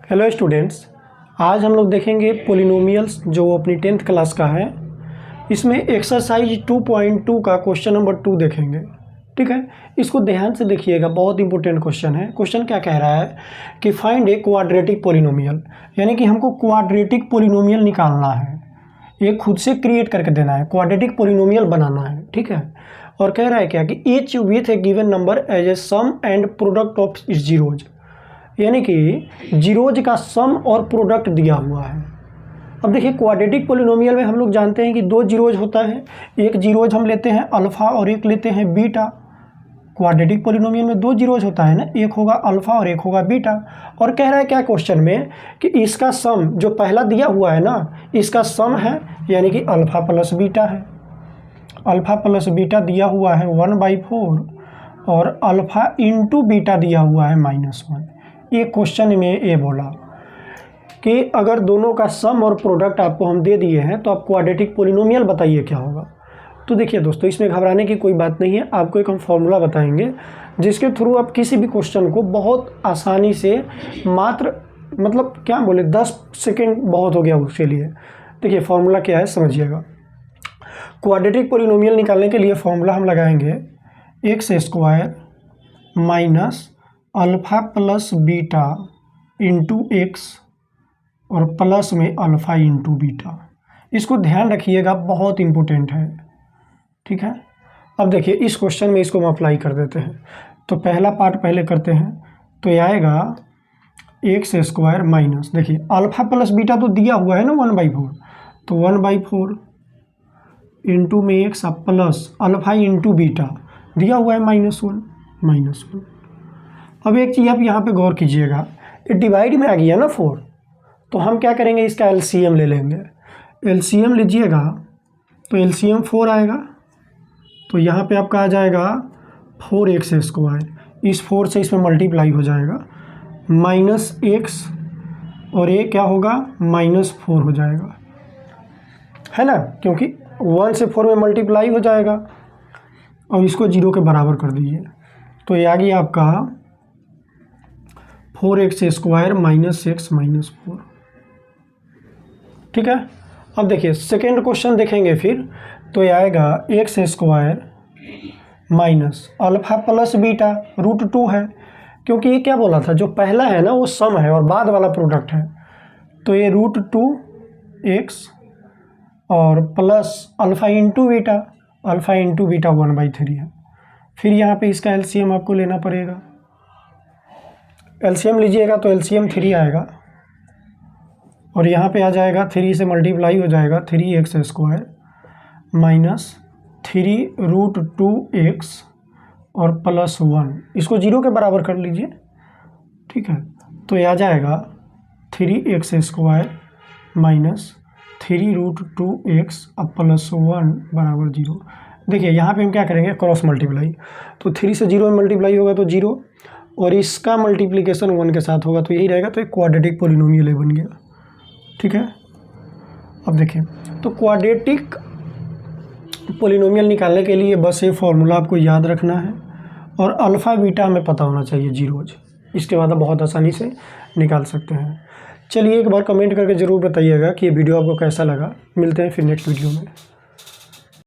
Hello students, आज हम लोग देखेंगे पोलिनोमियल्स जो अपनी 10th क्लास का है। इसमें एक्सरसाइज 2.2 का क्वेश्चन नंबर 2 देखेंगे। ठीक है, इसको ध्यान से देखिएगा, बहुत इंपॉर्टेंट क्वेश्चन है। क्वेश्चन क्या कह रहा है कि फाइंड ए क्वाड्रेटिक पोलिनोमियल, यानी कि हमको क्वाड्रेटिक पोलिनोमियल निकालना है। ये खुद से क्रिएट करके देना है, क्वाड्रेटिक पोलिनोमियल बनाना है। ठीक है, और कह रहा है क्या कि each with a given number as a sum and product of its zeros, यानी कि जीरोज का सम और प्रोडक्ट दिया हुआ है। अब देखिए, क्वाड्रेटिक पोलिनोमियल में हम लोग जानते हैं कि दो जीरोज होता है, एक जीरोज हम लेते हैं अल्फ़ा और एक लेते हैं बीटा। क्वाड्रेटिक पोलिनोमियल में दो जीरोज होता है ना, एक होगा अल्फ़ा और एक होगा बीटा। और कह रहा है क्या क्वेश्चन में कि इसका सम जो पहला दिया हुआ है ना, इसका सम है, यानी कि अल्फ़ा प्लस बीटा है। अल्फ़ा प्लस बीटा दिया हुआ है 1/4 और अल्फ़ा इंटू बीटा दिया हुआ है -1। ये क्वेश्चन में ये बोला कि अगर दोनों का सम और प्रोडक्ट आपको हम दे दिए हैं तो आप क्वाड्रेटिक पोलिनोमियल बताइए क्या होगा। तो देखिए दोस्तों, इसमें घबराने की कोई बात नहीं है। आपको एक हम फॉर्मूला बताएंगे जिसके थ्रू आप किसी भी क्वेश्चन को बहुत आसानी से, मात्र मतलब क्या बोले 10 सेकेंड बहुत हो गया उसके लिए। देखिए फॉर्मूला क्या है, समझिएगा। क्वाड्रेटिक पोलिनोमियल निकालने के लिए फॉर्मूला हम लगाएंगे x² minus alpha plus beta into x और प्लस में अल्फ़ा इंटू बीटा। इसको ध्यान रखिएगा, बहुत इम्पोर्टेंट है। ठीक है, अब देखिए इस क्वेश्चन में इसको हम अप्लाई कर देते हैं। तो पहला पार्ट पहले करते हैं, तो ये आएगा x² माइनस, देखिए अल्फ़ा प्लस बीटा तो दिया हुआ है ना 1/4, तो 1/4 इंटू में x plus alpha into beta दिया हुआ है -1। अब एक चीज़ आप यहाँ पे गौर कीजिएगा, ये डिवाइड में आ गया ना 4, तो हम क्या करेंगे, इसका एलसीएम ले लेंगे। एलसीएम लीजिएगा तो एलसीएम 4 आएगा, तो यहाँ पे आपका आ जाएगा 4x²। इस 4 से इसमें मल्टीप्लाई हो जाएगा, -x और ये क्या होगा -4 हो जाएगा, है ना, क्योंकि 1 से 4 में मल्टीप्लाई हो जाएगा। और इसको 0 के बराबर कर दीजिए, तो ये आ गया आपका 4x² माइनस x माइनस 4। ठीक है, अब देखिए सेकेंड क्वेश्चन देखेंगे फिर, तो ये आएगा x² minus alpha plus beta √2 है, क्योंकि ये क्या बोला था, जो पहला है ना वो सम है और बाद वाला प्रोडक्ट है। तो ये √2x और plus alpha into beta, alpha into beta 1/3 है। फिर यहाँ पे इसका एलसीएम आपको लेना पड़ेगा। एलसीएम लीजिएगा तो एलसीएम 3 आएगा और यहाँ पे आ जाएगा 3 से मल्टीप्लाई हो जाएगा 3x² माइनस 3√2x और +1, इसको 0 के बराबर कर लीजिए। ठीक है, तो ये आ जाएगा 3x² माइनस 3√2x अब +1 बराबर 0। देखिए यहाँ पे हम क्या करेंगे, क्रॉस मल्टीप्लाई, तो 3 से 0 में मल्टीप्लाई होगा तो 0 और इसका मल्टीप्लिकेशन 1 के साथ होगा, तो यही रहेगा। तो एक क्वाड्रेटिक पोलिनोमियल बन गया। ठीक है, अब देखिए, तो क्वाड्रेटिक पोलिनोमियल निकालने के लिए बस ये फॉर्मूला आपको याद रखना है और अल्फ़ा बीटा हमें पता होना चाहिए जीरोज, इसके बाद आप बहुत आसानी से निकाल सकते हैं। चलिए एक बार कमेंट करके ज़रूर बताइएगा कि ये वीडियो आपको कैसा लगा। मिलते हैं फिर नेक्स्ट वीडियो में।